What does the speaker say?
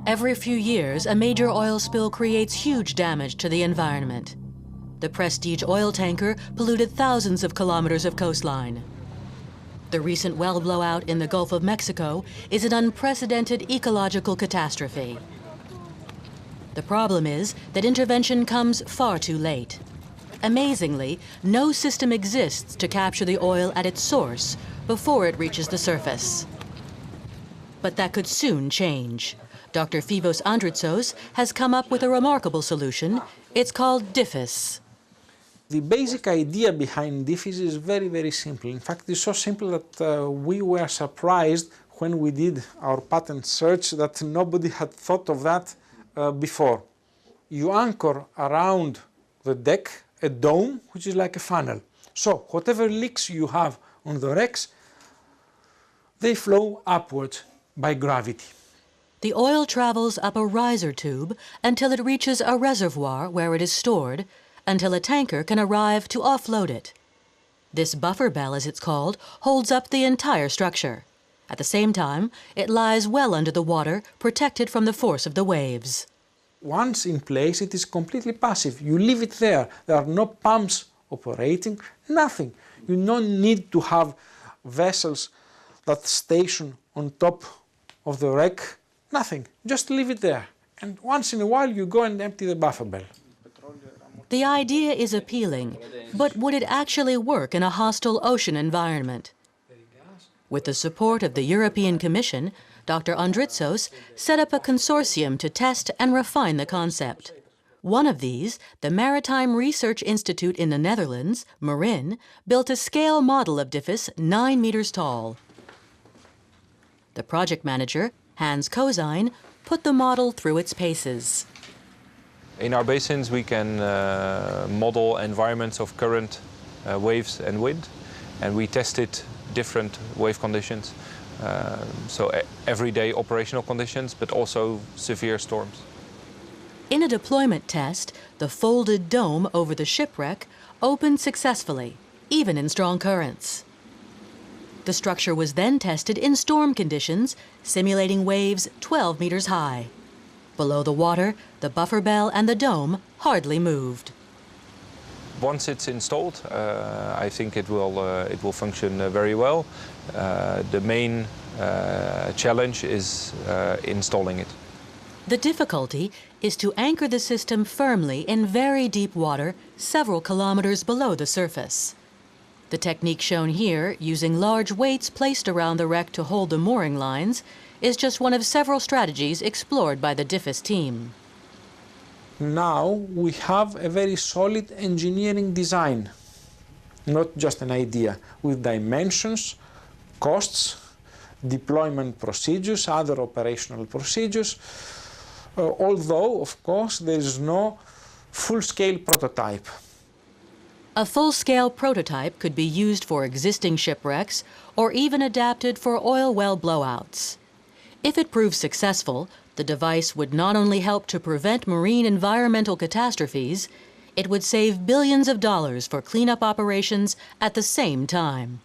Every few years, a major oil spill creates huge damage to the environment. The Prestige oil tanker polluted thousands of kilometers of coastline. The recent well blowout in the Gulf of Mexico is an unprecedented ecological catastrophe. The problem is that intervention comes far too late. Amazingly, no system exists to capture the oil at its source before it reaches the surface. But that could soon change. Dr. Phivos Andritsos has come up with a remarkable solution. It's called DIFIS. The basic idea behind DIFIS is very, very simple. In fact, it's so simple that we were surprised when we did our patent search that nobody had thought of that before. You anchor around the deck a dome, which is like a funnel. So whatever leaks you have on the wrecks, they flow upwards by gravity. The oil travels up a riser tube until it reaches a reservoir where it is stored, until a tanker can arrive to offload it. This buffer bell, as it's called, holds up the entire structure. At the same time, it lies well under the water, protected from the force of the waves. Once in place, it is completely passive. You leave it there. There are no pumps operating, nothing. You don't need to have vessels that station on top of the wreck, nothing. Just leave it there. And once in a while, you go and empty the buffer bell. The idea is appealing, but would it actually work in a hostile ocean environment? With the support of the European Commission, Dr. Andritsos set up a consortium to test and refine the concept. One of these, the Maritime Research Institute in the Netherlands, MARIN, built a scale model of DIFIS 9 meters tall. The project manager, Hans Kozijn, put the model through its paces. In our basins we can model environments of current, waves and wind, and we tested different wave conditions, so everyday operational conditions, but also severe storms. In a deployment test, the folded dome over the shipwreck opened successfully, even in strong currents. The structure was then tested in storm conditions, simulating waves 12 meters high. Below the water, the buffer bell and the dome hardly moved. Once it's installed, I think it will function very well. The main challenge is installing it. The difficulty is to anchor the system firmly in very deep water, several kilometers below the surface. The technique shown here, using large weights placed around the wreck to hold the mooring lines, is just one of several strategies explored by the DIFIS team. Now we have a very solid engineering design, not just an idea, with dimensions, costs, deployment procedures, other operational procedures, although, of course, there is no full-scale prototype. A full-scale prototype could be used for existing shipwrecks or even adapted for oil well blowouts. If it proves successful, the device would not only help to prevent marine environmental catastrophes, it would save billions of dollars for cleanup operations at the same time.